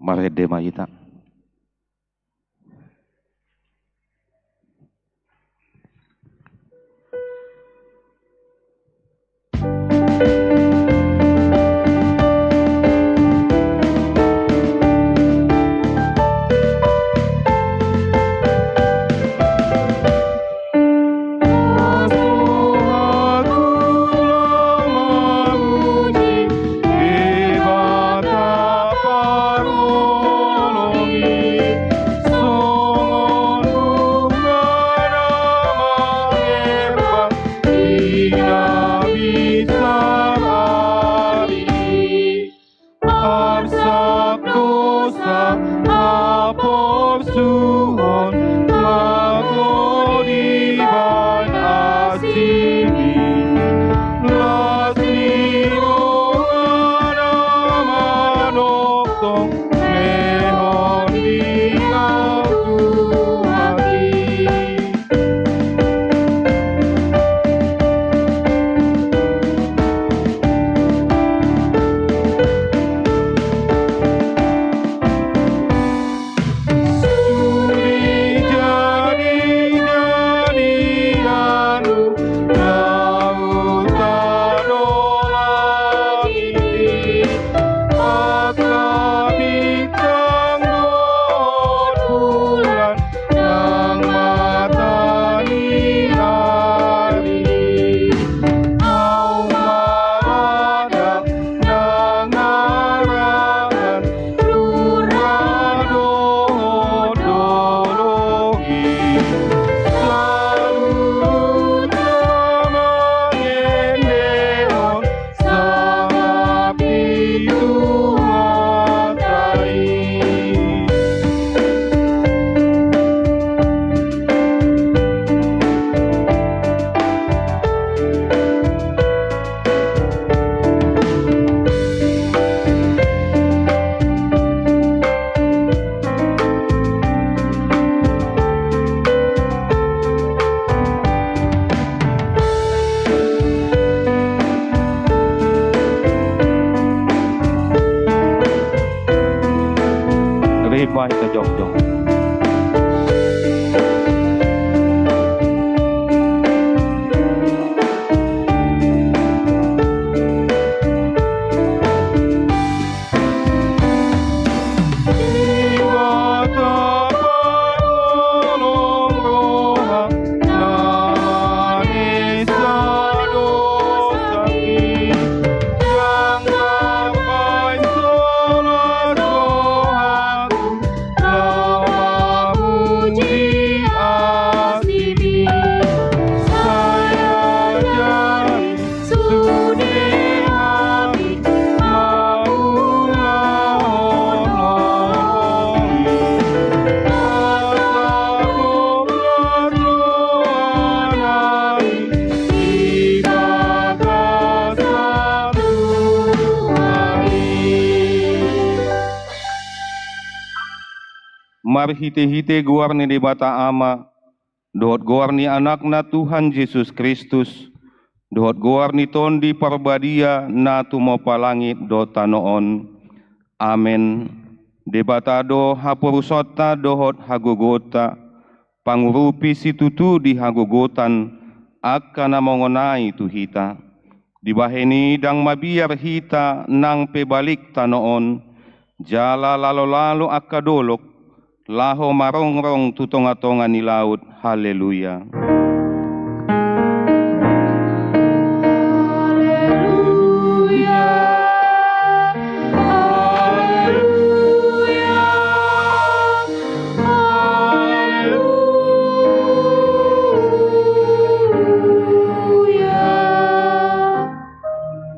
Marede Mayita. Reba ita jog-jog. Mari hite-hite guarni di bata ama, dohot guarni anakna Tuhan Yesus Kristus, dohot guarni tondi parbadia na tumopa langit do tanoon. Amen. Debata do hapurusota dohot hagugota, pangurupi situtu di hagugotan, akkana mongonai tuhita. Dibaheni dang mabiar hita nang pebalik tanoon, jala lalo-lalo akadolok, laho marongrong tutonga-tonga ni laut. Haleluya. Haleluya. Haleluya. Haleluya.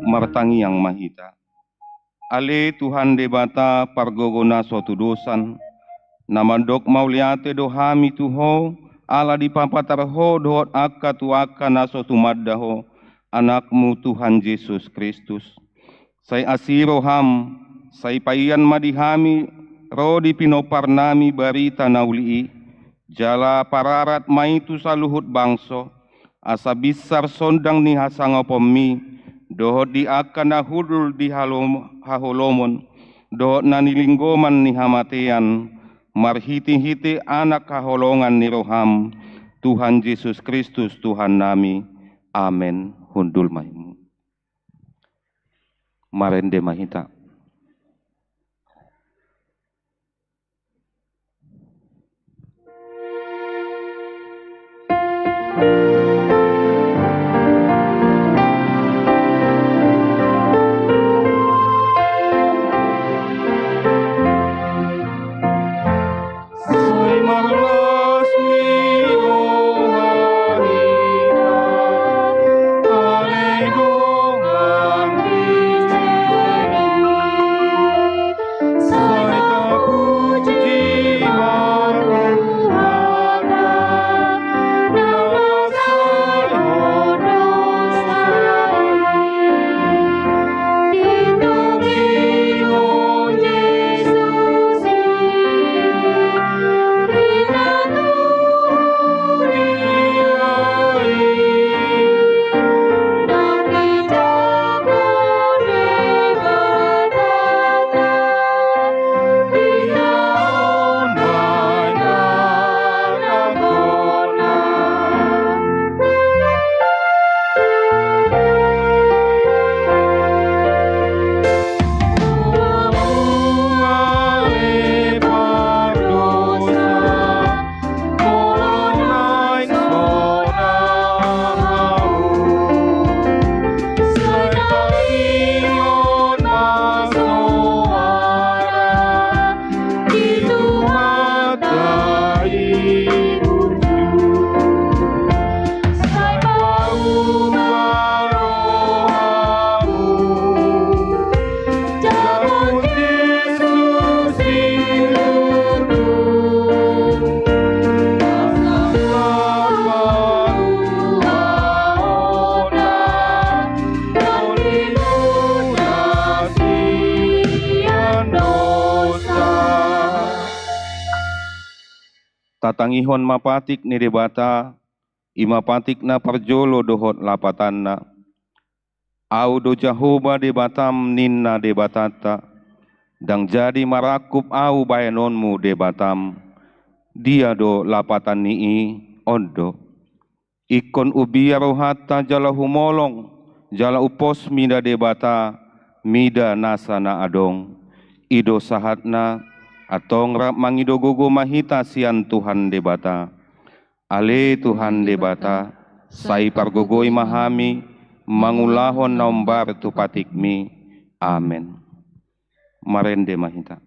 Martangi yang mahita. Ale Tuhan debata pargogona suatu dosan, namandok mauliate dohami tuho, ala di papatarho dohot akka tu akka naso tumaddaho, anakmu Tuhan Yesus Kristus. Say asiro ham, say payan madihami, rodi pinoparnami barita naulii, jala pararat maitu saluhut bangso, asa bisar sondang ni hasangopomi, dohot di akka nahudul di haholomon, dohot nanilinggoman ni hamatean, marhiti-hiti anak kaholongan ni roham, Tuhan Yesus Kristus Tuhan nami. Amen. Hundul mahimu. Marende mahita. Tatangihon mapatik ni debata, imapatik na parjolo dohot lapatanna. Au do Jahoba debatam ninna debatata, dang jadi marakup au bayanonmu debatam. Dia do lapatan nii ondo. Ikon ubia rohata jala humolong, jala upos mida debata, mida nasana adong. Ido sahatna, atong rap mangido gogo mahita sian Tuhan debata. Ale Tuhan debata, sai pargogoi mahami, mangulahon naumbar tu patikmi. Amen. Marende mahita.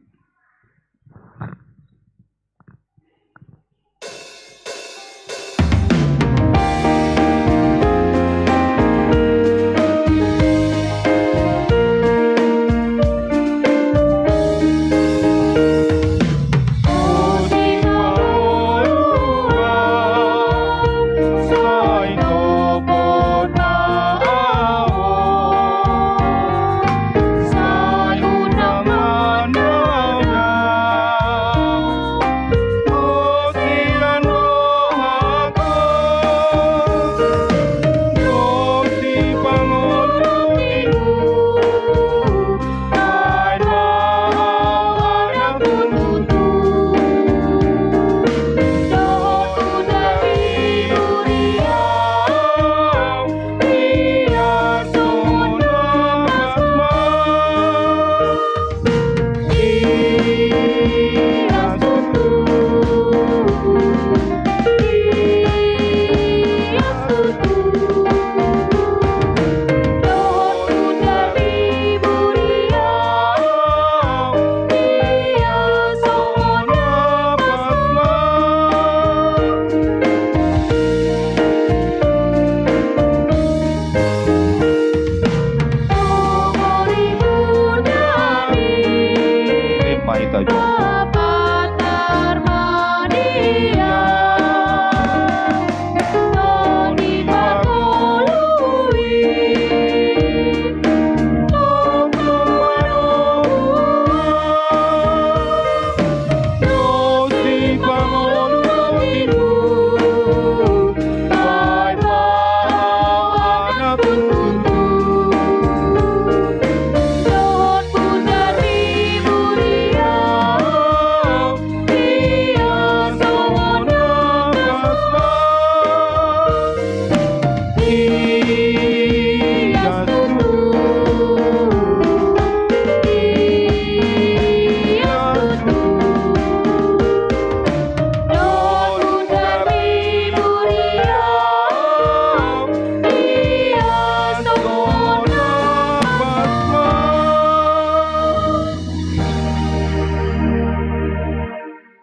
Sayun naman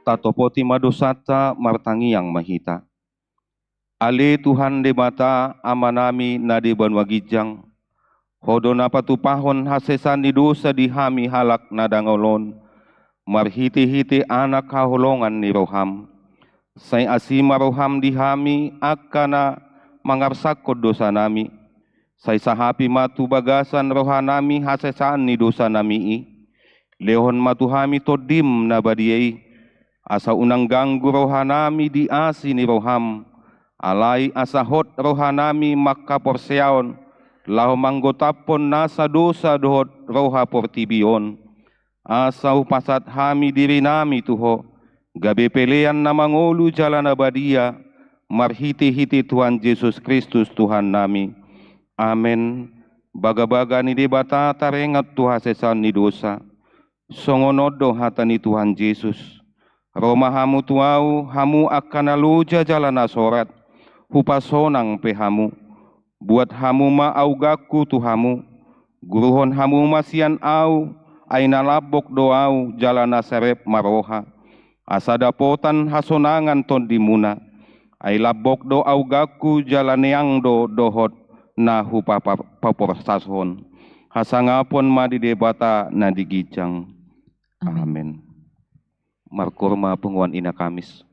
tatopoti madosata martangi yang mahita. Ale Tuhan debata amanami nadi banwagijang, hodo na patupahon hasesan di dosa di hami halak nadangolon, marhiti-hiti anak kaholongan ni roham. Say asima roham di hami akana mangarsakod dosa nami. Say sahapi matu bagasan rohanami hasesaan ni dosa nami lehon matuhami todim na badiyai. Asa unang ganggu rohanami di asi ni roham. Alai asahot rohanami makaporseaon, lahu manggotapon nasa dosa dohot roha portibion. Asa upasat hami diri nami tuho, gabe pelean na mangolu jalan abadia, marhiti-hiti Tuhan Yesus Kristus Tuhan nami. Amen. Baga-baga ni debata tarengat Tuhan sesan ni dosa. Songonodo hata ni Tuhan Yesus. Roma hamu tuau, hamu akan aluja jalan asorat. Hupasonang pehamu, buat hamu ma augaku tuhamu, guruhon hamu masian au, aina labok doau jalana serep maroha, asadapotan hasonangan ton dimuna, ai labok do augaku jalaneang do dohot na hupaporsason, hasangapon madi debata na digijang. Amen. Markorma penguan ina Kamis.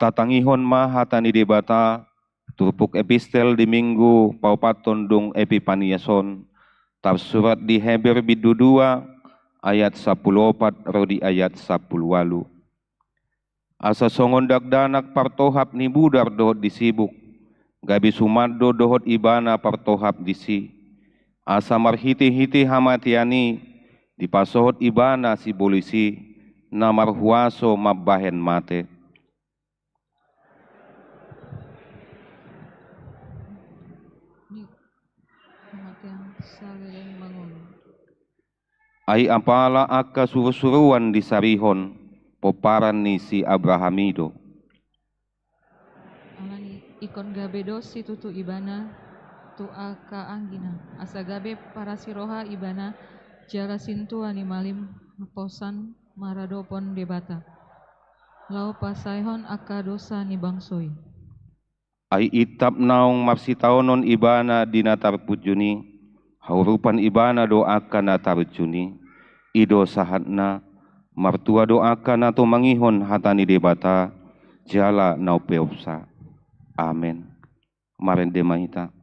tatangihon mahatani debata turpuk epistel di minggu paupaton dung epipaniason tersurat di Heber bidu 2 ayat 14 rodi ayat 18. Asa songon danak partohap ni budar dohot disibuk gabi sumado dohot ibana partohap disi asa marhiti-hiti hamatiani dipasohot ibana si polisi na marhuaso mabahen mate. Ai apala aka suruh-suruan di sarihon poparan ni si Abrahamido. Alani ikon gabe dosi tutu ibana tu aka anggina asa gabe para siroha ibana jara sintua ni malim posan maradopon debata lau pasaihon aka dosa ni bangsoi. Ai itap naung marsitaonon ibana dinatar pujuni haurupan ibana doakan natar juni ido sahatna martua doakan atau mangihon hatani debata jala nau peopsa. Amin. Kemarin demahita.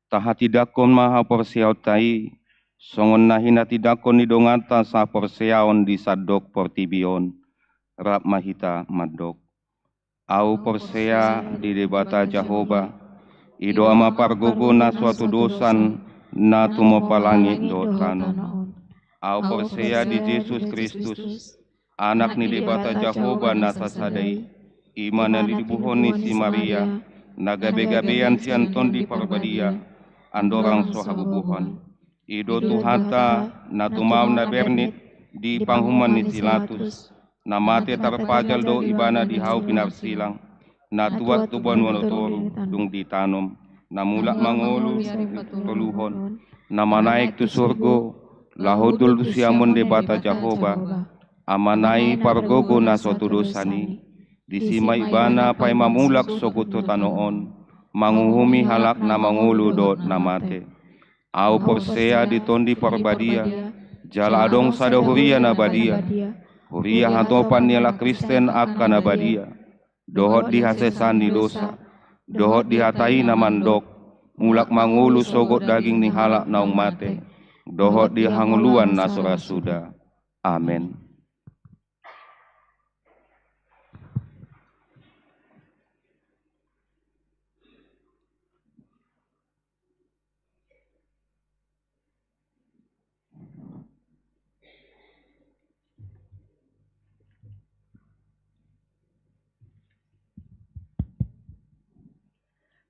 Tahati-dakon maha porsiau tai, songon nahina tidakon ni dongata sa porsiaon di sadok portibion, rap mahita madok. Au porsea di debata Jahoba, ido ama pargogo na suatu dosan na tumo palangi do tanon. Au porsea di Yesus Kristus, anak ni debata Jahoba na sasadai, iman na dibuhoni si Maria, nagabe-gabean si Anton di Parbadia, andorang sohabubuhon. Ido tuhata na tumaw na bernit di panghuman ni Silatus, na mate tarpajal do ibana di hau pinarsilang, na tuat tuban wanotoru dung di tanom, na mulak mangolu toluhon, na manaik tu surgo, lahodul siamun debata Jahoba, amanai pargogo na suatu dosani, disimai bana pai mamulak soguto tanoon, manguhumi halak na mangulu dot na mate. Au porsea ditondi parbadia, jala adong sada huria na badia, huria hatopan niala Kristen akan na badia, dohot dihasesani dosa, dohot dihatai na mandok, mulak mangulu sogot daging ni halak naung mate, dohot dihanguluan na surasuda. Amin.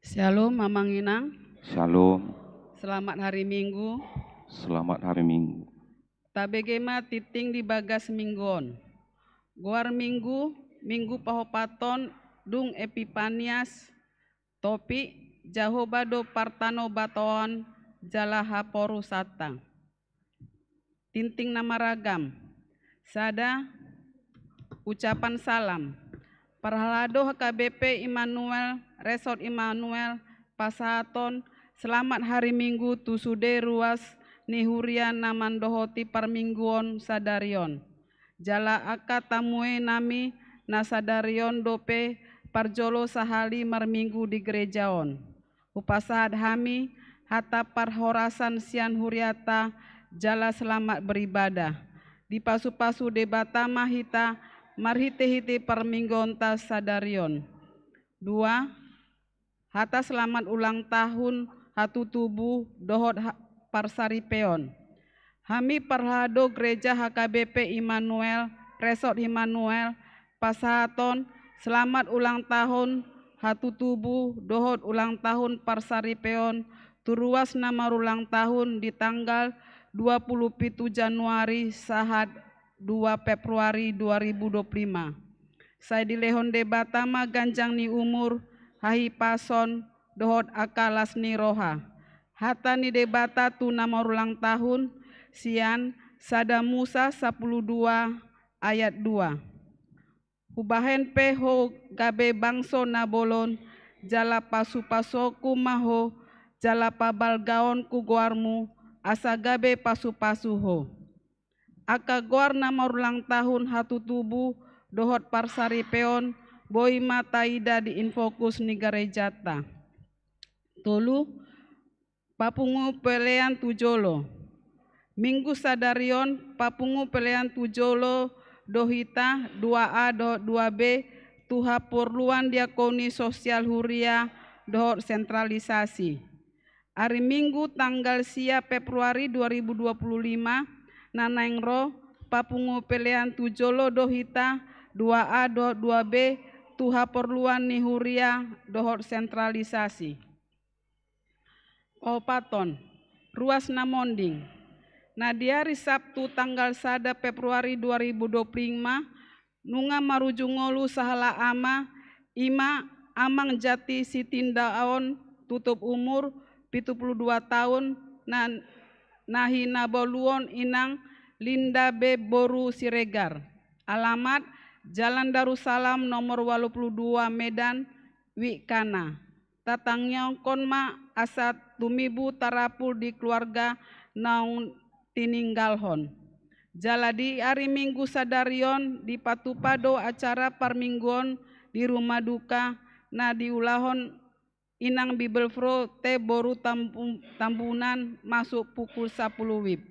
Shalom, Mamang Inang. Shalom, Selamat hari Minggu. selamat hari Minggu. Tabegema titing di bagas mingguon. Guar Minggu, Minggu pahopaton, dung Epipanias, topi, Jahobado Partano Batoan, Jalaha Poru Satang. Tinting nama ragam. Sada, ucapan salam. Perhalado HKBP Immanuel, Resort Immanuel, Pasahaton, selamat hari Minggu tusude ruas nihurian namandohoti parmingguon sadarion. Jala aka tamue nami nasadarion dope parjolo sahali marminggu di gerejaon. Upasahat hami hata parhorasan sian huriata jala selamat beribadah. Di pasu-pasu debata mahita marhite-hite perminggonta sadarion. 2. Hata selamat ulang tahun hatu tubuh dohot parsaripeon. Hami parhado gereja HKBP Immanuel, Resort Immanuel, Pasahaton, selamat ulang tahun hatu tubuh dohot ulang tahun parsaripeon, turuas nama ulang tahun di tanggal 27 Januari sahat 2 Februari 2025. Saya dilehon debatama ganjang ni umur, hahi pason, dohot akalas ni roha. Hata ni debata tu nama ulang tahun, sian sada Musa 12 ayat 2. Hubahen peho gabe bangso nabolon, jala pasu-pasoku maho, jala pabalgaon ku guarmu, asa gabe pasu-pasuho. Aka guar nama ulang tahun hatu tubuh dohot parsaripeon boi mataida di infokus ni garejata. Tolu papungu pelean tujolo. Minggu sadarion papungu pelean tujolo dohita 2A do 2B tuha porluan diakoni sosial huria dohot sentralisasi. Hari Minggu tanggal sia Februari 2025 Nanaing ro papungu pelean tujolo dohita 2A do 2B tuha perluan nihuria dohot sentralisasi. Paton ruas namonding. Nah di hari Sabtu tanggal 1 Februari 2025 nunga marujungolu sahala ama ima amang jati sitindaon tutup umur 72 tahun nahi naboluon inang Linda B. Boru Siregar. Alamat Jalan Darussalam nomor 82 Medan Wikana. Tatangnya konma asat tumibu tarapul di keluarga naung tininggalhon. Jaladi hari Minggu sadarion di patupado acara parmingguon di rumah duka na diulahon inang Bibelfro te boru tambunan masuk pukul 10 WIB.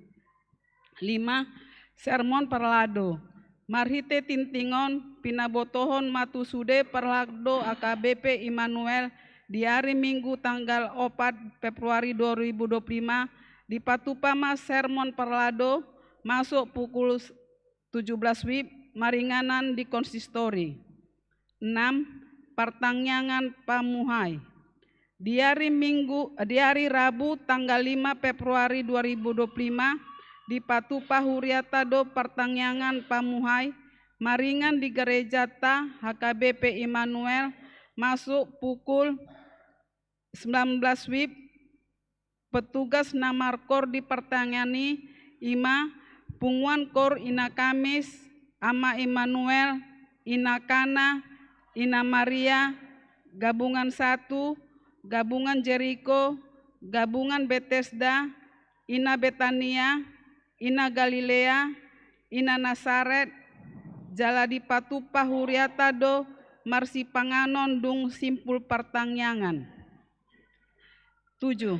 5. Sermon parlado. Marhite tintingon pinabotohon matusude parlado AKBP Immanuel di hari Minggu tanggal 4 Februari 2025 di Patupama sermon parlado masuk pukul 17 WIB maringanan di konsistori. 6. Pertanyaan pamuhai. Di hari Rabu tanggal 5 Februari 2025 di Patupa Huriatado pertanyaan pamuhai maringan di gereja ta HKBP Immanuel masuk pukul 19 WIB. Petugas namar kor di pertanyani ima punguan kor ina Kamis ama Immanuel ina Kana ina Maria gabungan 1 gabungan Jericho gabungan Bethesda ina Betania ina Galilea ina Nasaret jala di Patupa Huriatado marsi panganon dung simpul pertanyaan. 7.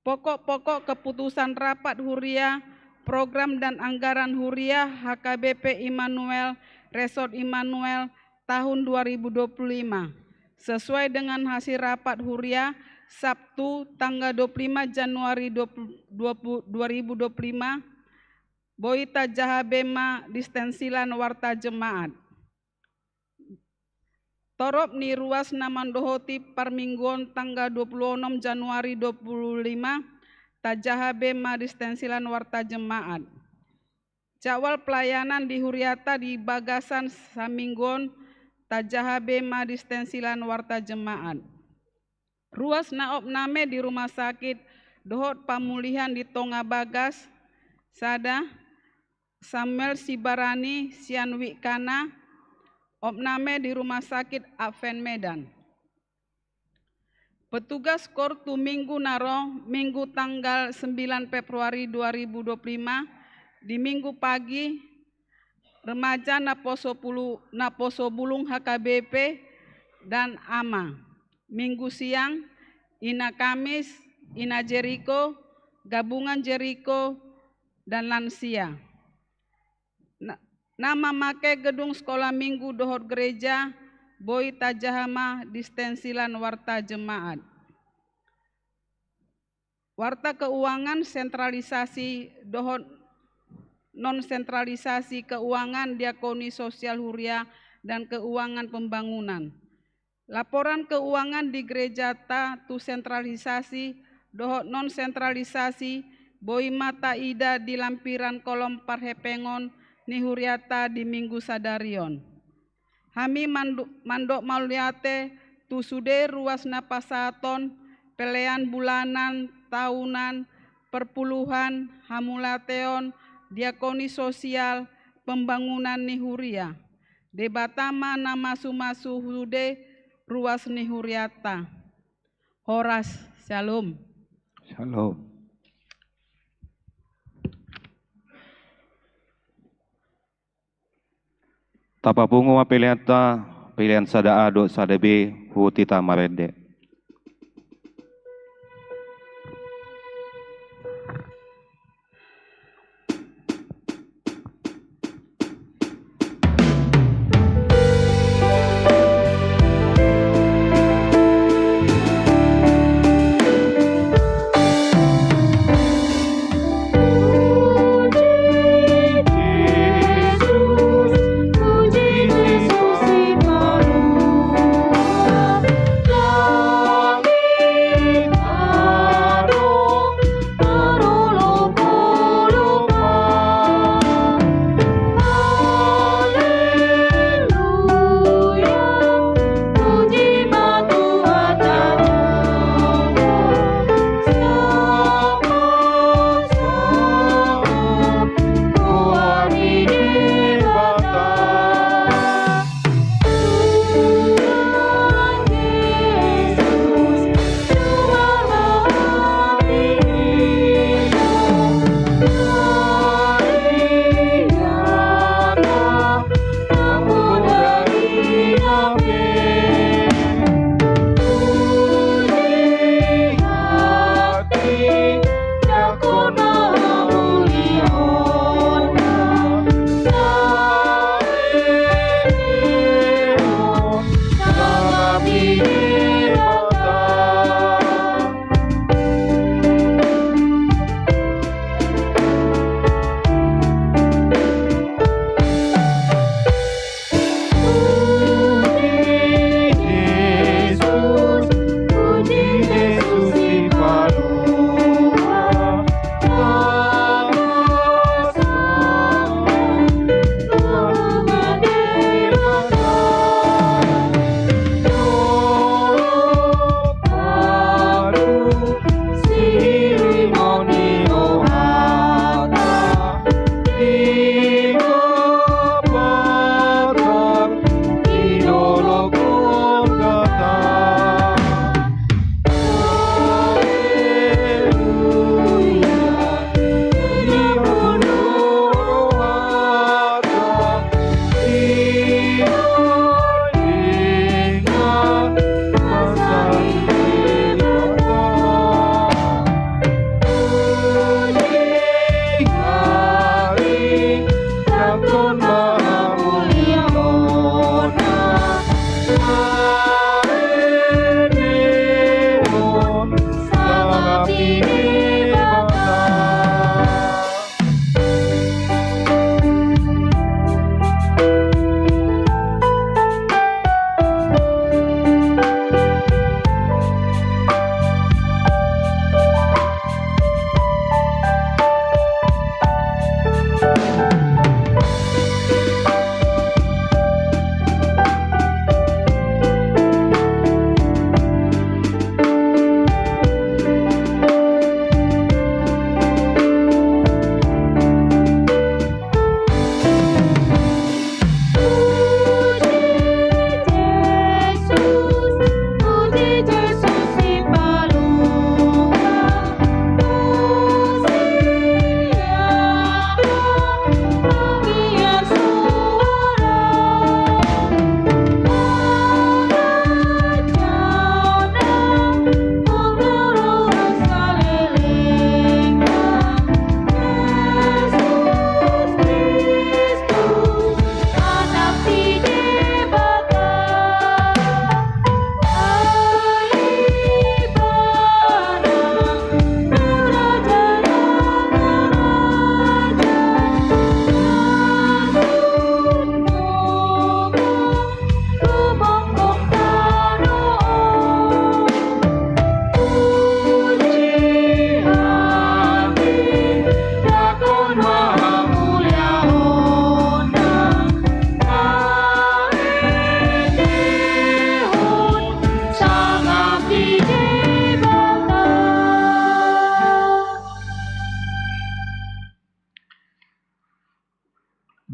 Pokok-pokok keputusan rapat huria program dan anggaran huria HKBP Immanuel Resort Immanuel tahun 2025 sesuai dengan hasil rapat huria Sabtu tanggal 25 Januari 2025 Boita Jahabema Distensilan Warta Jemaat. Torop ni ruas namandohoti parmingguan tanggal 26 Januari 25 tajahabe madistensilan warta jemaat. Jadwal pelayanan di Huriata di Bagasan samingguan tajahabe madistensilan warta jemaat. Ruas naop name di rumah sakit dohot pamulihan di Tonga Bagas, Sada, Samuel Sibarani, Sianwi Kana, opname di rumah sakit Advent Medan. Petugas Kortu Minggu Naro, Minggu tanggal 9 Februari 2025, di Minggu pagi, remaja Naposo Bulung HKBP dan AMA. Minggu siang, Ina Kamis, Ina Jeriko, Gabungan Jeriko, dan lansia. Nama make gedung sekolah minggu dohot gereja Boy Tajahama distensilan warta jemaat. Warta keuangan sentralisasi dohot non sentralisasi keuangan diakoni sosial huria dan keuangan pembangunan. Laporan keuangan di gereja tu sentralisasi dohot non sentralisasi Boy Mata Ida di lampiran kolom parhepengon ni Huriata di Minggu Sadarion. Hami mandok mauliate tu sude ruas napasaton pelean bulanan, tahunan, perpuluhan, hamulateon, diakoni sosial, pembangunan ni Huria. Debatama nama sumasu sude ruas ni Huriata. Horas, shalom. Shalom. Tapapungo mapiliata pilihan sada ado sada B hutita marede. Puji Yesus, puji Yesus,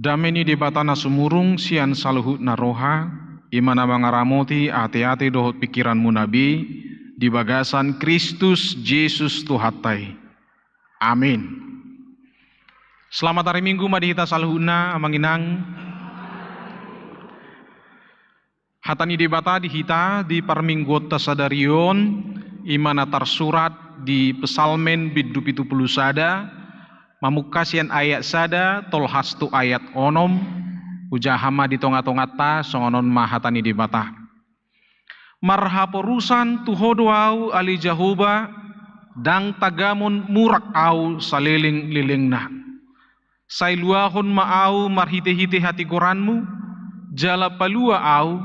dameni debatana sumurung sian saluhut naroha, imana mangaramoti ate-ate dohot pikiranmu nabi, di bagasan Kristus Yesus Tuhatai. Amin. Selamat hari Minggu madihita saluhuna amanginang. Hatani debata dihita di parminggot tasadarion, imana tersurat di pesalmen biddu 70 sada, mamukasian ayat sada, tolhastu ayat onom, ujahama di tonga-tongata, songonon mahatani debata. Marhaporusan tuhodoau ali jahuba, dang tagamun murak au saliling-lilingna. Sailuahon maau marhite-hite hati koranmu, jala palua au,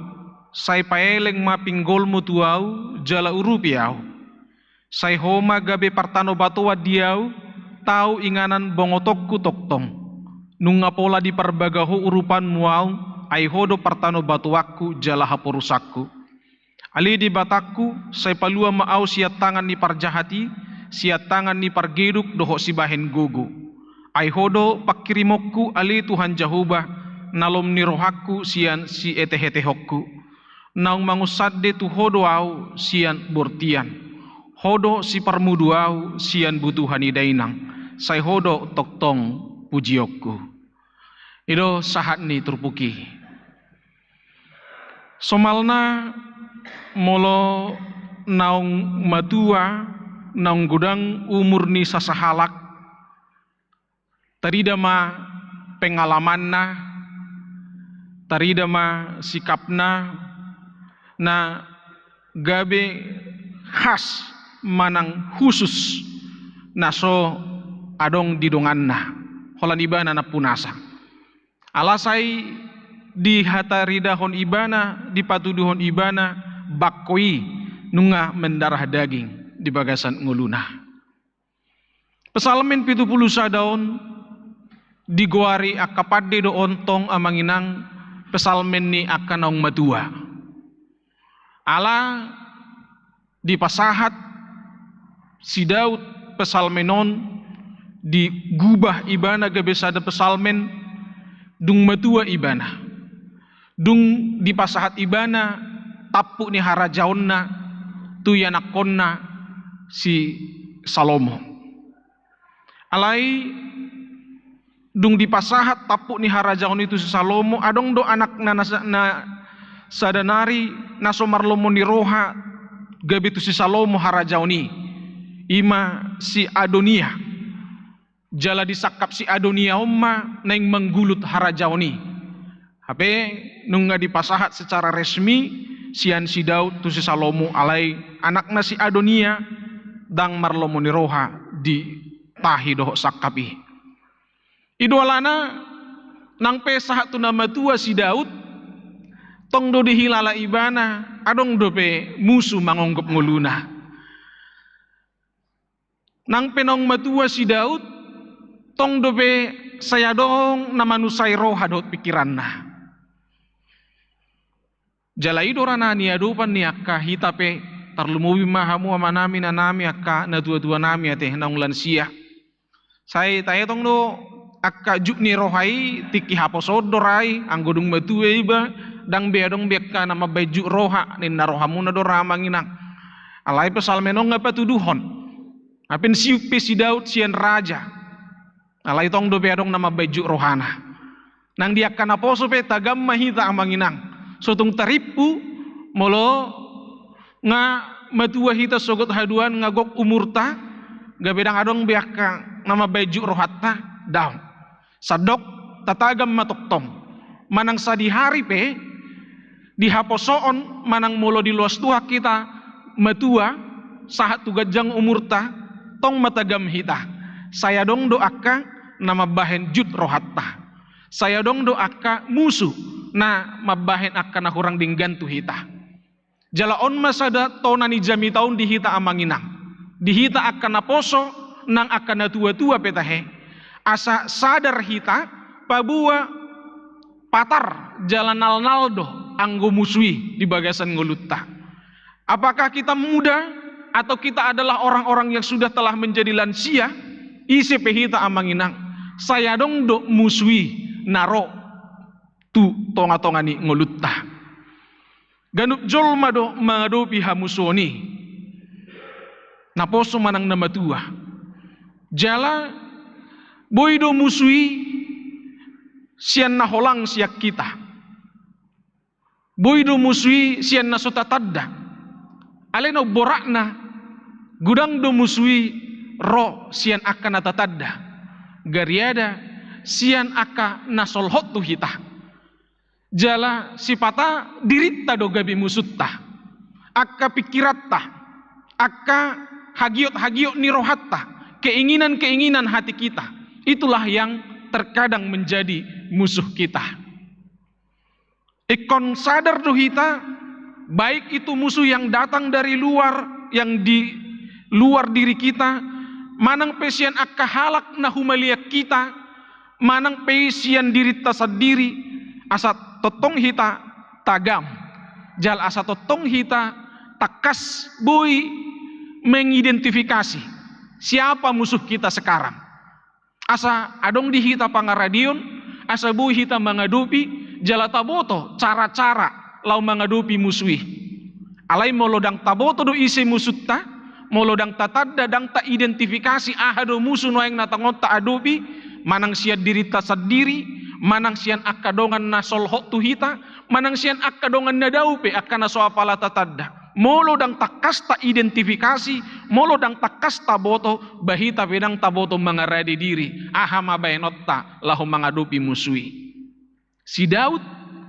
sai paeleng mapinggolmu tuau, jala urupi au. Sai homa gabe partano batoa diau, tau inganan bongotokku toktong. Nunga pola di perbagaho urupan muau, ai hodo partano batuaku jala haporusakku. Ali di batakku, sai palua maau siat tangan ni parjahati, siat tangan ni pargeduk doho sibahen gugu. Ai hodo pakirimokku ali Tuhan Jahubah, nalom ni rohakku sian si eteh-etehokku. Naung mangusadde tu hodo au sian bortian. Hodo si parmudu au sian butuhani dainang. Sai hodo toktong pujiokku. Ido sahat ni terpuki. Somalna molo naung matua, naung gudang umur ni sasahalak, tarida ma pengalamanna, tarida ma sikapna, na gabe khas manang khusus naso adong didonganna, holan ibana na punasa. Alasai di hataridahon ibana, di patuduhon ibana, bakoi nunga mendarah daging di bagasan nguluna. Pesalmen 70 sadaon digoari akapade do ontong amanginang pesalmen ni akanong matua. Ala di pasahat si Daud pesalmenon digubah ibana gabesada pesalmen dung matua ibana. Dung di pasahat ibana tapu ni harajaonna tu yanakonna si Salomo. Alai dung di pasahat tapu ni harajaon itu si Salomo, adong do anak na sadanari naso marlomo ni roha gabe tu si Salomo harajaoni, ima si Adonia, jala disakap si Adonia omma neng menggulut harajaoni. Hape nunga di pasahat secara resmi sian si Daud tu si Salomo alai anakna si Adonia dang marlomo ni roha di tahi doh sakapi. Idolana nang pesahat tu nama tua si Daud tong do dihilala ibana adong do pe musuh mangonggop nguluna. Nang penong matua si Daud tong do pe saya dong namanusai roha dot pikiranna. Jalai dorana ni adupan ni akka hitape tarlumubi mahamu amanami nanami akka na tua-tua nami ate naung lansia. Saya tayo tong do akka juk ni rohai tiki haposodorai anggodung matue iba dang beadong beka nama baju roha nin narohamu na dora manginang. Alai pesalmenong ngapa tuduhon. Apen siupe si Daud sian raja. Alai tong do beadong nama baju rohana. Nang dia kana poso pe tagam mahita amanginang. Sotung taripu molo nga matua hita sogot haduan ngagok umurta gabedang adong beka nama baju rohatta daun. Sadok tatagam matoktong manang sa di hari pe di haposoon manang molo di luas tua kita matua sahat tugajang umurta tong matagam hita saya dong do akka na mabahen jut rohatta saya dong do akka musuh na mabahen akka na hurang dinggan tu hita jalaon masada tonani jami taun di hita amanginang di hita akka na poso nang akka na tua-tua petahe asa sadar hita pabua patar jalan naldo anggo musui di bagasan ngulutta. Apakah kita muda atau kita adalah orang-orang yang sudah telah menjadi lansia? Isi pehita amanginang saya dong do musui naro tu tonga-tonga ni ngolutta. Ganup jolma do mengadopi hamusoni. Naposo manang nama tua. Jala boido musui sian naholang siak kita. Boido musui sian nasotatadda. Aleno borakna gudang do musui ro sian akan natatadda. Gariada sian aka nasolhot tu hita. Jala sipata dirita do gabi musutta. Aka pikiratta. Aka hagiot-hagiot nirohatta. Keinginan-keinginan hati kita. Itulah yang terkadang menjadi musuh kita. Ikon sadar do hita, baik itu musuh yang datang dari luar, yang di luar diri kita, manang pesian akka halak na humalia kita, manang pesian diri tasadiri, asa totong hita tagam, jal asa totong hita takas bui mengidentifikasi siapa musuh kita sekarang. Asa adong di hita pangaradion, asa bui hita mengadupi jala taboto cara-cara lau mengadupi musuhi. Alai molodang taboto do isi musutta, molodang tatadda dang ta identifikasi ahado musuh noeng natangot ta adupi, manang sian diri tasadiri, manang sian akadongan na solhot tu hita, manang sian akadongan na daupe akana so apala tatadda. Molo dang takas ta identifikasi, molo dang takas taboto, bahita pedang taboto mengaradi diri, ahama baenotta lahu mengadupi musui. Si Daud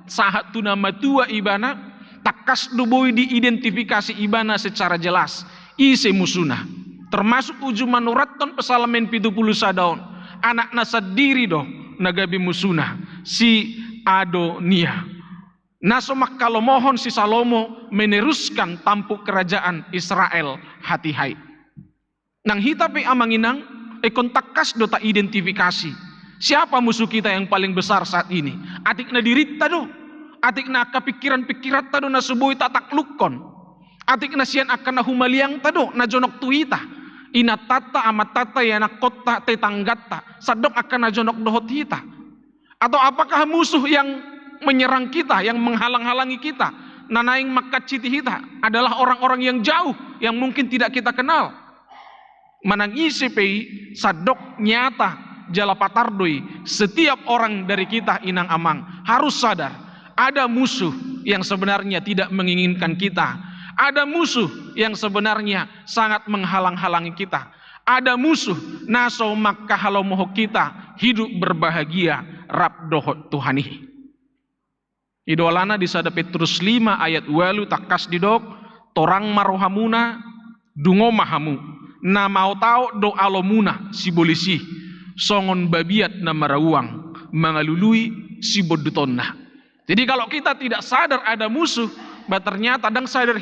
saat tu nama tua ibana, takas duboi diidentifikasi ibana secara jelas, ise musuna. Termasuk uju manuraton pesalamen 70 sadaon, anak nasadiri do nagabi musuna, si Adonia. Nasomak kalau mohon si Salomo meneruskan tampuk kerajaan Israel hati-hai. Nang hitapi amanginang ekon takas do ta identifikasi. Siapa musuh kita yang paling besar saat ini? Atik na dirita do. Atik na kepikiran-pikiran tado na subuhi tataklukon. Atik na sian akan na humaliang tado na jonok tuita. Ina tata amat tata ya na kota tetanggata. Sadok akan na jonok dohot hita. Atau apakah musuh yang menyerang kita, yang menghalang-halangi kita, nanaing makaciti kita adalah orang-orang yang jauh, yang mungkin tidak kita kenal. Manang isipei sadok nyata jala patardoi, setiap orang dari kita inang amang harus sadar ada musuh yang sebenarnya tidak menginginkan kita, ada musuh yang sebenarnya sangat menghalang-halangi kita, ada musuh naso makka halau moho kita hidup berbahagia rap dohot Tuhanihi. Idolana di sada Petrus 5 ayat 8 takas didok torang marohamuna dungo mahamu na mau tau do alomuna si bolisi songon babiat na marawang mangalului si bodutonna. Jadi kalau kita tidak sadar ada musuh, ternyata dang sadar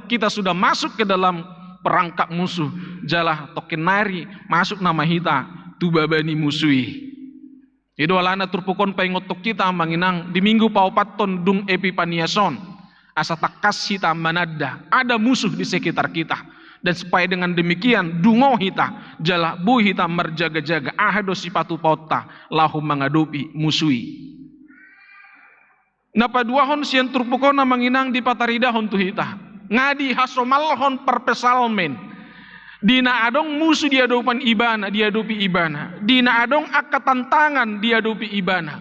kita sudah masuk ke dalam perangkap musuh, jalah tokenari masuk nama hita tu babani musuhi. Idolana turpukon paingotok kita manginang di minggu paupaton dung epipaniason asa takas hita manada ada musuh di sekitar kita, dan supaya dengan demikian dungo hita jala bu hita merjaga-jaga ahado sipatu pauta lahu mengadupi musui. Napa duahon sian turpukon manginang di pataridahon tu hita ngadi hasomalhon perpesalmen. Dina adong musuh diadupan ibana, diadupi ibana. Dina adong akatantangan diadupi ibana.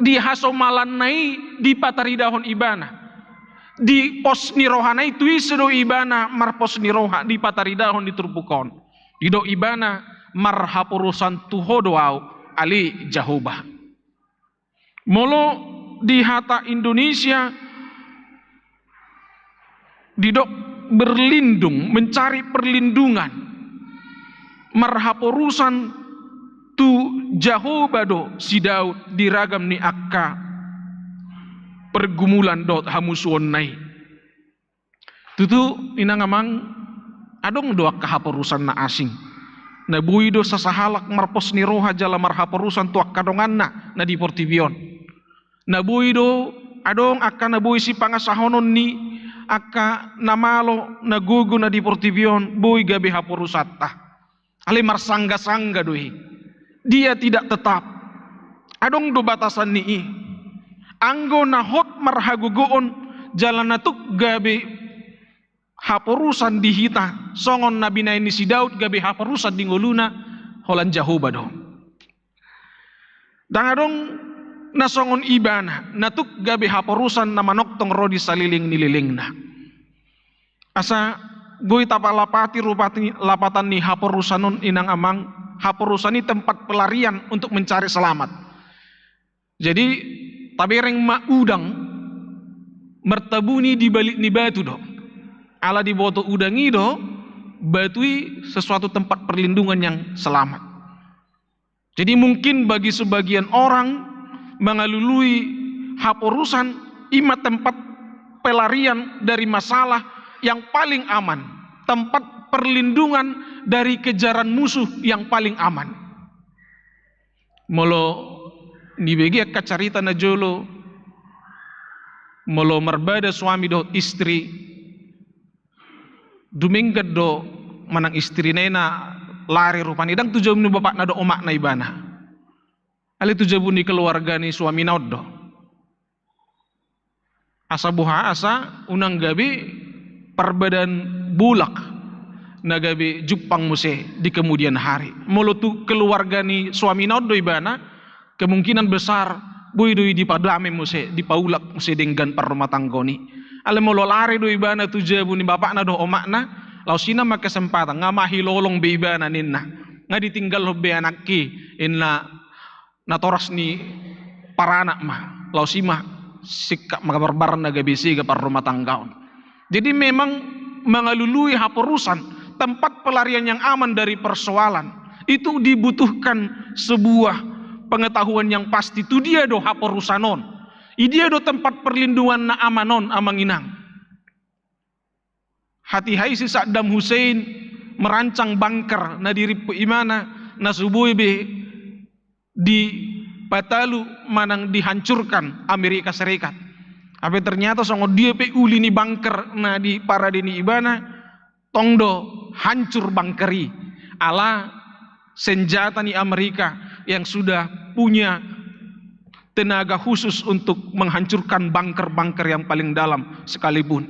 Di hasomalan nai di pataridahon ibana. Di pos nirohanai tuisedo ibana marpos niroha di pataridahon di turpukon. Dido ibana marhapurusan tuhodoau ali jahoba. Molo di hata Indonesia didok berlindung, mencari perlindungan, marhaporusan tu jahobado si Daud diragam ni akka pergumulan dot hamusuon nai. Tutu inangamang adong doa kahaporusan na asing. Na buido sasahalak marpos ni roha jala marhaporusan tu akadongan na di portivion. Na buido adong akan na bui si pangasahonon ni aka namalo nagugo na di portivion boy gabi hapurusata ali marsangga-sangga dohi dia tidak tetap adong do batasan ni Anggo nahot marhagugoon jalan natuk gabe haporusan di hita songon nabi na ini si Daud gabe haporusan di ngoluna holan Jehovah do. Dangadong nasongon ibana natuk gabe haporusan na manoktong rodi saliling nililingna. Asa goy tapalapati rupati lapatan ni haporusanon inang amang haporusan ni tempat pelarian untuk mencari selamat. Jadi tabereng maudang mertabuni di balik ni batu do. Ala di boto udangi do batui sesuatu tempat perlindungan yang selamat. Jadi mungkin bagi sebagian orang mengalului haporusan ima tempat pelarian dari masalah yang paling aman, tempat perlindungan dari kejaran musuh yang paling aman. Molo nibegi akka carita na jolo molo merbada suami do istri duminggat do manang istri na lari rupani dang tujuan ni bapak na do omak na ibana ali tujuan ni keluarga ni suami naud do asa buha asa unang gabi perbedaan bulak na gabi jupang muse di kemudian hari molo tu keluarga ni suami naud do ibana kemungkinan besar boy doi di padame muse di paulak muse dengan perumah tanggoni ale molo lari do ibana tujabu ni bapak na do omak na lau sina makasempatan nga mahilolong be ibana ninna nga ditinggal be anak ki inna natoras ni para anak ma lau sima sikap makabarbar na gabisi ke perumah tanggaon. Jadi memang mengalului haporusan tempat pelarian yang aman dari persoalan itu dibutuhkan sebuah pengetahuan yang pasti. Itu dia do haporusanon. Dia do tempat perlindungan na amanon amanginang. Hati-hai si Saddam Hussein merancang bunker na diripu imana na subuhi be di Patalu manang dihancurkan Amerika Serikat. Tapi ternyata songo dia pe uli ni bunker na di para dini ibana tongdo hancur bunkeri ala senjata ni Amerika yang sudah punya tenaga khusus untuk menghancurkan bunker-bunker yang paling dalam sekalipun.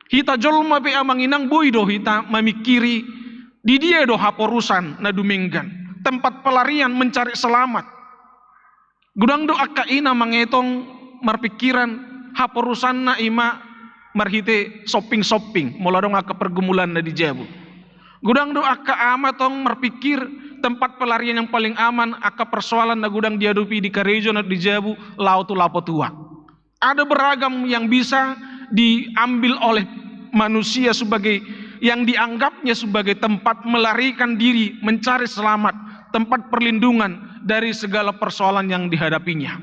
Hita jolma pe amanginang boy do hita memikiri di dia do haporusan na duminggan tempat pelarian mencari selamat. Gudang do akka ina mangetong marpikiran haporusan na ima marhite shopping mula dong akka pergumulan na di Jabu. Gudang do akka ama tong marpikir tempat pelarian yang paling aman akka persoalan na gudang diadupi di Karejo na di Jabu lau tu lapo tua. Ada beragam yang bisa diambil oleh manusia sebagai yang dianggapnya sebagai tempat melarikan diri, mencari selamat, tempat perlindungan dari segala persoalan yang dihadapinya.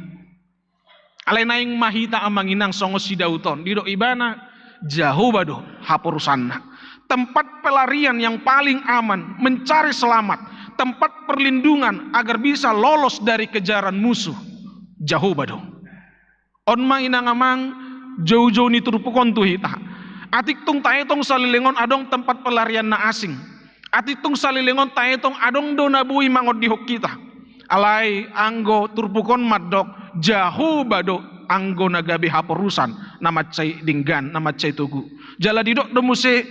Alenaing mahita amanginang songo sidauton dido ibana Jehovah do haporusanna. Tempat pelarian yang paling aman, mencari selamat, tempat perlindungan agar bisa lolos dari kejaran musuh. Jehovah do. On manginang amang jauh-jauh ni turupukon tu hita. Atik tung taetong salilingon adong tempat pelarian na asing. Atik tung salilingon taetong adong do nabui mangod dihok kita. Alai anggo turpukon madok Jehovah do anggo nagabi haporusan nama cai dinggan nama cai tugu. Jala didok do muse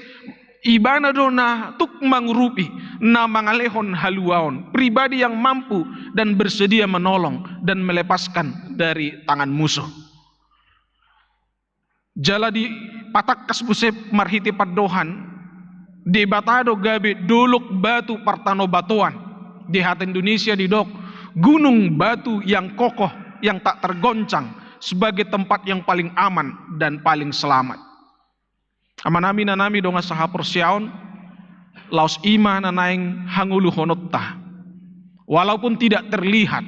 ibana do na tuk mangurupi na mangalehon haluaon pribadi yang mampu dan bersedia menolong dan melepaskan dari tangan musuh. Jala di patakkas buse marhiti padohan di batado gabi dolok batu partano batuan di hati Indonesia didok gunung batu yang kokoh yang tak tergoncang sebagai tempat yang paling aman dan paling selamat. Amanami nanami donga sahapor siaon laos ima nanaing hangulu honotta. Walaupun tidak terlihat,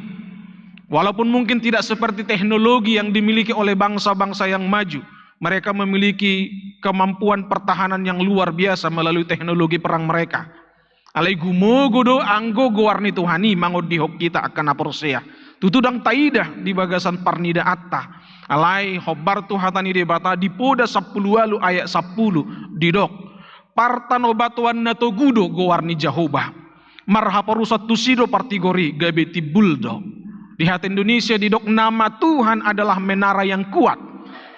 walaupun mungkin tidak seperti teknologi yang dimiliki oleh bangsa-bangsa yang maju, mereka memiliki kemampuan pertahanan yang luar biasa melalui teknologi perang mereka. Alai gumogodo anggo gowarni Tuhani mangod dihok kita akan aporsea. Tutudang taida di bagasan parnida atta. Alai hobar tuhatani debata di poda 10 ayat 10 didok. Partano batuan natogudo gowarni Jehovah. Marhaporusat tusido partigori gabeti buldo. Di hati Indonesia didok nama Tuhan adalah menara yang kuat.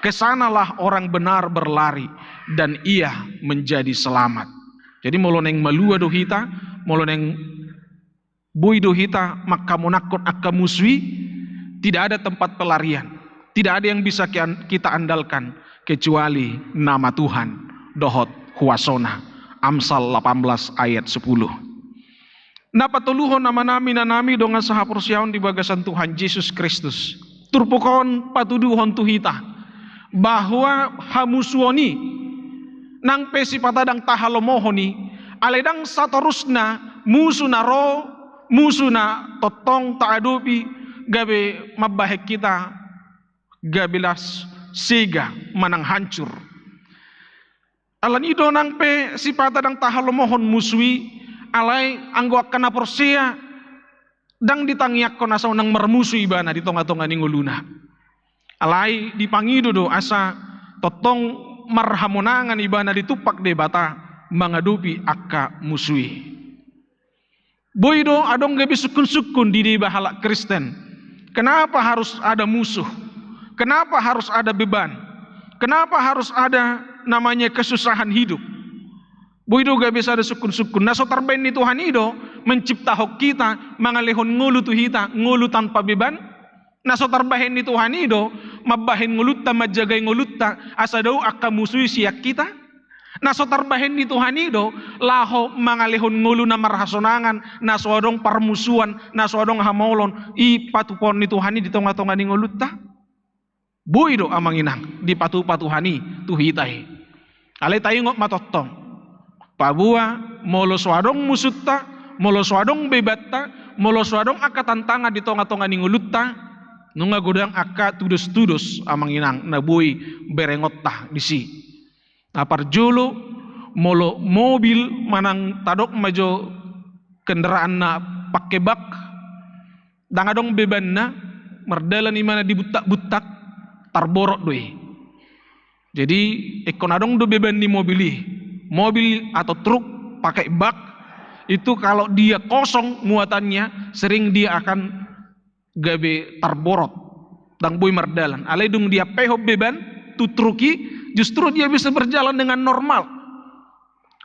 Kesanalah orang benar berlari dan ia menjadi selamat. Jadi molo neng malua do hita, molo neng bui do hita, maka monakot akka muswi, tidak ada tempat pelarian. Tidak ada yang bisa kita andalkan kecuali nama Tuhan. Dohot huasona. Amsal 18 ayat 10. Napa tuluhon nama nami dengan sahaporsiaon di bagasan Tuhan Yesus Kristus. Turpukon patuduhon tuhita bahwa hamusuoni nang pesi patadang tahalomohoni aledang satorusna musuna ro musuna totong taadupi gabe mabahek kita gabilas sega manang hancur. Alan ido nang pe si patadang tahalomohon muswi alai anggo kana porsia dang ditangiak ko nasaw nang mermusu ibana di tonga-tonga ninguluna. Alai dipangido do asa totong marhamonangan ibana ditupak de bata mangadupi akka musui. Boido adong gabi sukun-sukun di bahala Kristen. Kenapa harus ada musuh? Kenapa harus ada beban? Kenapa harus ada namanya kesusahan hidup? Boido gak bisa ada sukun-sukun. Naso terbain ni Tuhan ido mencipta hok kita mangalehon ngulu tu hita ngulu tanpa beban. Naso terbain ni Tuhan ido mabahin ngulutta majagai ngulutta asa daw akka musui siak kita. Naso terbain ni Tuhan ido laho mangalehon ngulu na marhasonangan naso adong parmusuan naso adong hamolon i patupon ni Tuhan di tonga-tonga ni ngulutta. Boido amang inang di patu-patuhani tuhitai. Ale tayo ngot matotong. Pabua molo swadong musutta, molo swadong bebatta, molo swadong akka tantanga di tonga-tonga ningulutta, nunga godang akka tudus-tudus amang inang nabui berengotta di si. Aparjulo molo mobil manang tadok majo kendaraan na pakai bak, dangadong beban na merdalan imana dibutak-butak tarborok doi. Jadi ekonadong do beban ni mobil atau truk pakai bak itu kalau dia kosong muatannya sering dia akan gabe terborot dan boy merdalan. Aledung dia pehob beban tu truki justru dia bisa berjalan dengan normal.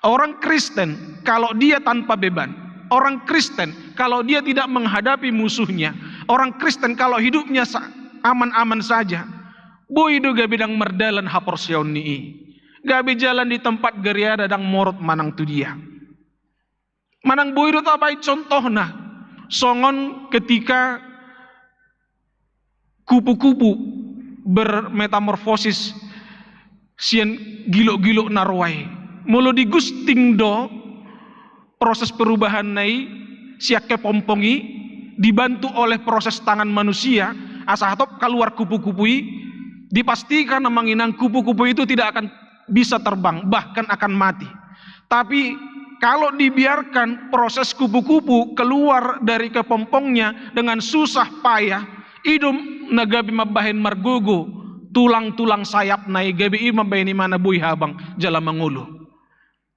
Orang Kristen kalau dia tanpa beban, orang Kristen kalau dia tidak menghadapi musuhnya, orang Kristen kalau hidupnya aman-aman saja, boy do gabe dang merdalan haporsion ni. Gabi jalan di tempat geriada dang morot manang tu dia. Manang boido tabai contohna songon ketika kupu-kupu bermetamorfosis sian gilo-gilo narwai. Mulu digusting do proses perubahan nai siak kepompongi dibantu oleh proses tangan manusia asa hatop keluar kupu-kupui dipastikan menginang kupu-kupu itu tidak akan bisa terbang, bahkan akan mati. Tapi kalau dibiarkan proses kupu-kupu keluar dari kepompongnya dengan susah payah, idum nagabi mabahin margogo, tulang-tulang sayap naik gabi mabahin mana bui habang jala mangulu.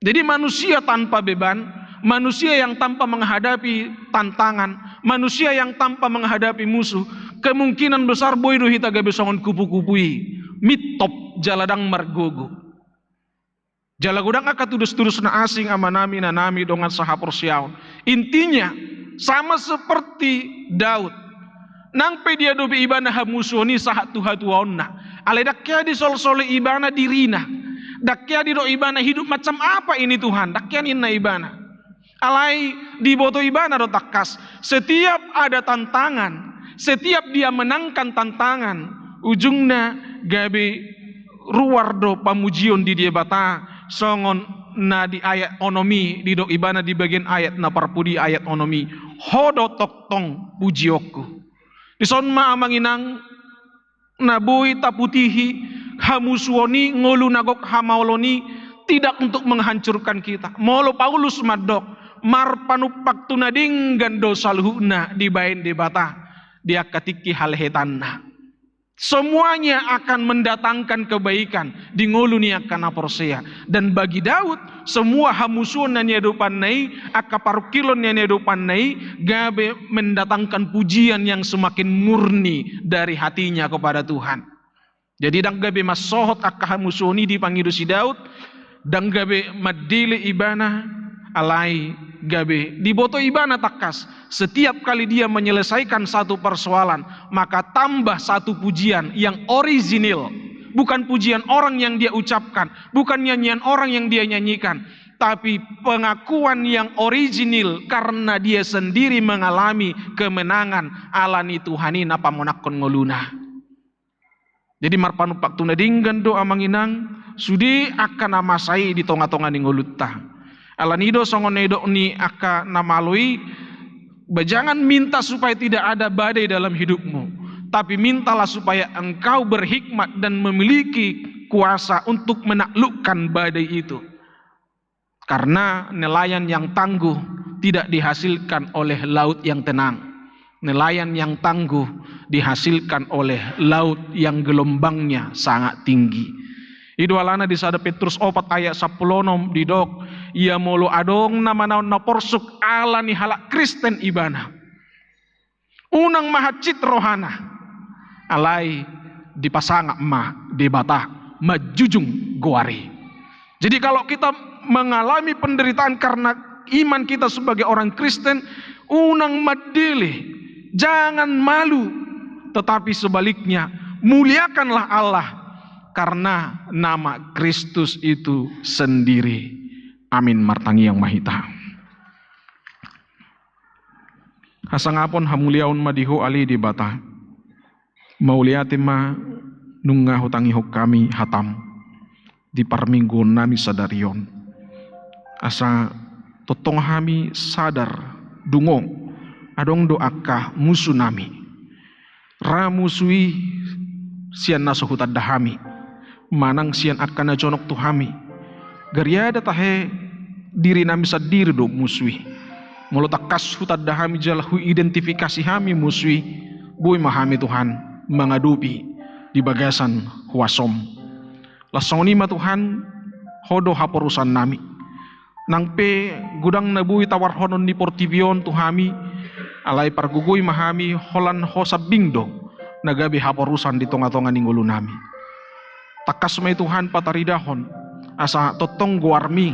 Jadi manusia tanpa beban, manusia yang tanpa menghadapi tantangan, manusia yang tanpa menghadapi musuh, kemungkinan besar boido hita gabi songon kupu-kupui, mitop jaladang margogo. Jala gudang aka tudus-tudus na asing ama nami na nami dongan sahaporsiaon. Intinya sama seperti Daud. Nang pe dia dobe ibana hamusoni sahat tuhatuaonna. Ale dakya di sol-sole ibana dirina. Dakya di do ibana hidup macam apa ini Tuhan? Dakya inna ibana. Alai di boto ibana do takas. Setiap ada tantangan, setiap dia menangkan tantangan, ujungnya gabe ruar do pamujion di dia bata. Songon na di ayat onomi di do ibana di bagian ayat na parpudi ayat onomi hodo toktong pujiokku di sonma amanginang nabui taputihi hamusuoni ngolu nagok hamaoloni tidak untuk menghancurkan kita. Molo Paulus madok mar panupak tunading gando salhuna di bain debata dia katiki hal hetanna. Semuanya akan mendatangkan kebaikan di ngoluni akan aporsea. Dan bagi Daud, semua hamusuan yang hidupan nai, akaparukilon yang hidupan nai, gabe mendatangkan pujian yang semakin murni dari hatinya kepada Tuhan. Jadi dang gabe masohot akahamusuni di pangidu si Daud, dang gabe madile ibana alai gabe diboto ibana takas. Setiap kali dia menyelesaikan satu persoalan, maka tambah satu pujian yang orisinil, bukan pujian orang yang dia ucapkan, bukan nyanyian orang yang dia nyanyikan, tapi pengakuan yang orisinil karena dia sendiri mengalami kemenangan alani Tuhani napa monakon ngoluna. Jadi marpanu pak tunadinggan doa manginang sudi akan amasai di tonga-tonga ni ngolutta. Alanido songonedo ni aka namalui, jangan minta supaya tidak ada badai dalam hidupmu, tapi mintalah supaya engkau berhikmat dan memiliki kuasa untuk menaklukkan badai itu. Karena nelayan yang tangguh tidak dihasilkan oleh laut yang tenang. Nelayan yang tangguh dihasilkan oleh laut yang gelombangnya sangat tinggi. Idualana di sada Petrus 4 ayat 10 di dok, ia molo adong nama na porsuk ala ni halak Kristen ibana. Unang mahacit rohana, alai dipasangak ma debata majujung goari. Jadi kalau kita mengalami penderitaan karena iman kita sebagai orang Kristen, unang madile, jangan malu, tetapi sebaliknya muliakanlah Allah karena nama Kristus itu sendiri. Amin martangi yang mahita. Hasangapon hamuliaun madiho ali di bata. Mauliatin ma nunga hutangi hok kami hatam. Di parminggu nami sadarion. Asa totong kami sadar dungong. Adong doakah musuh nami. Ramusui sian nasuhutan dahami. Manang sian akan najonok tuhami. Gariada tahe diri nami sadiri do muswi. Mulut takas hutad dahami jalahu identifikasi hami muswi. Boy mahami Tuhan mengadupi di bagasan huasom. Lasong nima Tuhan hodo haporusan nami. Nang pe gudang nabui tawar honon di portivion tuhami. Alai pargugui mahami holan hosabingdo. Nagabi haporusan di tonga-tonga ninggulu nami. Takas may Tuhan pataridahon. Asa totong guarmi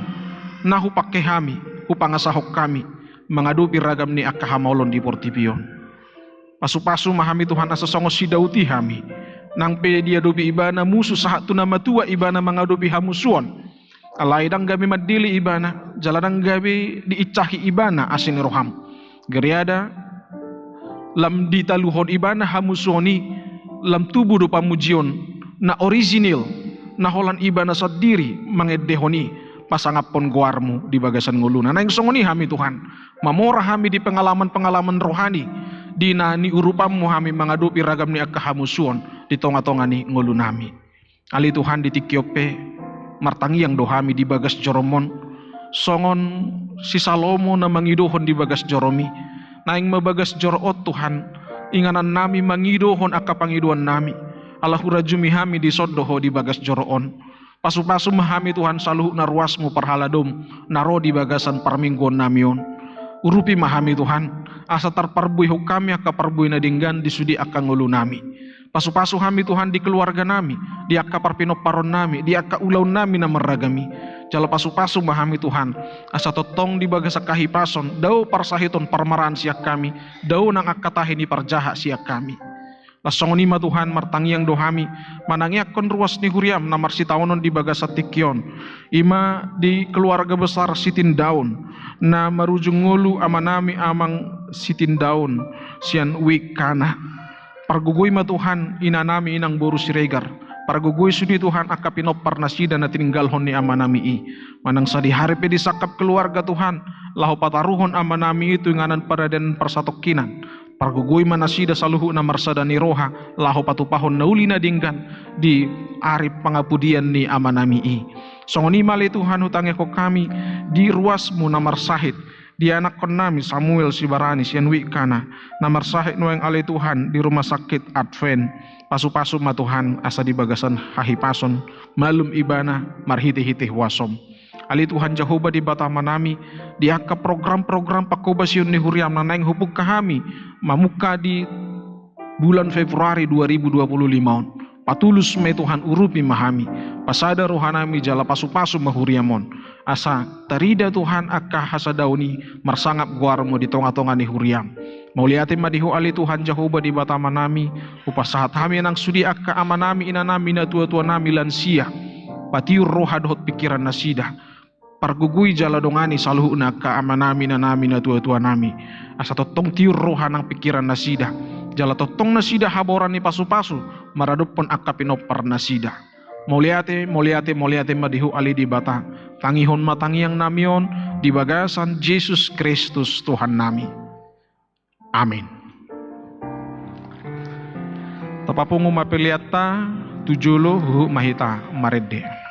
nahu pakai hami upangasahok kami mengadupi ragam ni akahamolon di portipion. Pasu-pasu mahami Tuhan asa songo sidauti hami nang pe dia dobi ibana musuh sahat tunama tua ibana mengadupi hamusuan. Alai dang gabi madili ibana jaladang gabi diicahi ibana asin roham. Geriada lam ditaluhon ibana hamusuani lam tubuh do pamujion na original na holan ibana sadiri mangedehoni pasangapon guarmu di bagasan nguluna. Nah yang songoni hami Tuhan mamora hami di pengalaman-pengalaman rohani di nani urupamu hami mengadupi ragam ni akahamusuon di tonga-tonga ni ngulunami. Ali Tuhan di tikiope martangi yang dohami di bagas joromon songon si Salomo na mangidohon di bagas joromi. Na yang mabagas jorot Tuhan inganan nami mangidohon akapangiduan nami. Allahura jumi hami di sodoho di bagas joroon. Pasu-pasu mahami Tuhan saluh na ruasmu parhaladom naro di bagasan parminggon namion. Urupi mahami Tuhan asa tarparbui hukami aka parbui na dinggan di sudi aka ngulu nami. Pasu-pasu hami Tuhan di keluarga nami, di aka parpinoparon nami, di aka ulaw nami na meragami. Jala pasu-pasu mahami Tuhan asa totong di bagasa kahipason daw parsahiton parmaraan siak kami, daw nang akatahin di parjaha siak kami. Lasong nima Tuhan martangiang dohami manangyak kon ruas ni huriam namar sitawonon di bagasa tikyon ima di keluarga besar sitin daun na marujung ngulu amanami amang sitin daun sian wikana pargugoy ma Tuhan inanami inang boru siregar pargugoy sudi Tuhan akapinop parnasida na tininggalhon ni amanami i manang sa di hari pe disakap keluarga Tuhan lahu pataruhon amanami itu nganan paraden persatokinan. Pargugoy manasida saluhu na marsada ni roha laho patupahon na uli na dinggan di arip pangapudian ni amanami i. Songoni mali Tuhan hutangi ko kami di ruasmu na marsahit di anak konami Samuel Sibarani sian wikana namar sahik noeng ale Tuhan di rumah sakit Advent pasu-pasu ma Tuhan asa di bagasan hahi pason malum ibana marhitih-hitih wasom ali Tuhan Jehovah di bata manami di akka program-program pakoba siun ni huriam nanaing hupuk kahami mamuka di bulan Februari 2025 patulus me Tuhan urupi mahami pasada rohanami jala pasu-pasu mahuriamon asa tarida Tuhan akka hasadauni marsangap guarmo di tonga-tonga ni huriam mauliati madihu ali Tuhan Jehovah di bata manami upasahat hami nang sudi akka amanami inanami na tua-tua nami lansia patiur roha dohot pikiran nasida pargugui jala dongani saluhu na ka amanami na nami na tua-tua nami asa totong tiur roha nang pikiran nasida jala totong nasida haboran ni pasu-pasu maradop pon akka pinopar nasida mauliate madihu ali di bata tangihon matangiang namion di bagasan Yesus Kristus Tuhan nami amin. Tapapungu mapiliata tujulo huhu mahita marede.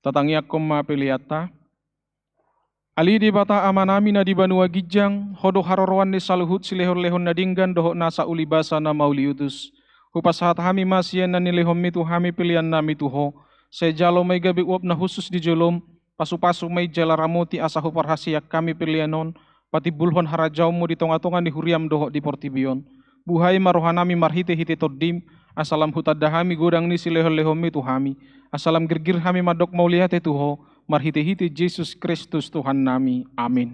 tatangi akom ma peliata. Ali di bata amanami na di banua gijang, hodo harorwan ni saluhut silehon-lehon na dinggan doho nasa ulibasa na mauliutus. Hupasahat hami masien na nilehom mitu hami pilihan nami tuho. Sejalo may gabi uap na husus di jolom, pasu-pasu may jalaramoti asa huparhasiak kami pilihanon, pati bulhon harajaw mo di tonga-tonga ni huriam doho di portibion. Buhay marohanami marhite-hite toddim, asalam hutadahami godang ni silehon-lehom mitu hami. Asalam gergir hami madok maulihate tuho, marhite-hite Yesus Kristus Tuhan nami. Amin.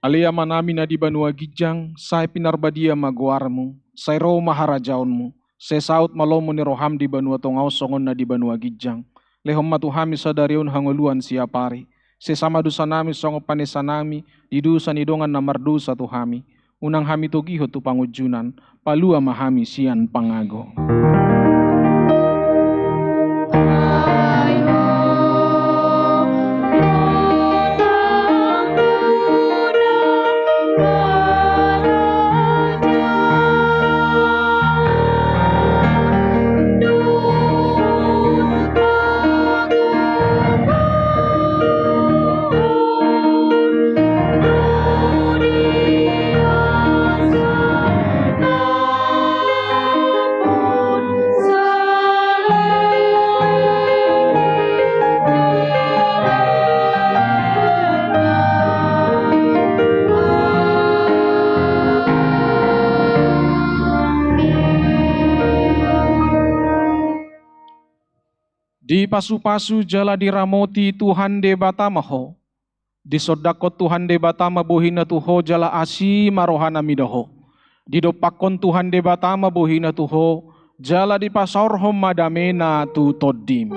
Alia manami na di banua gijang, say pinarbadia maguarmu, say roh maharajaonmu, say saut malomo ni roham di banua tongaw songon na di banua gijang. Lehom matuhami sa darion hanguluan siapari, say sama dusa nami songo panisa nami, di dusa ni dongan na mardusa tuhami, unang hami togiho tu pangujunan, palua mahami sian pangago. Di pasu-pasu jala diramoti Tuhan de batamaho. Di sodakot Tuhan de batama bohina tuho jala asi marohana midoho. Di dopakon Tuhan de batama bohina tuho jala di pasaurhom madamena tu toddim.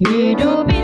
Hidup ini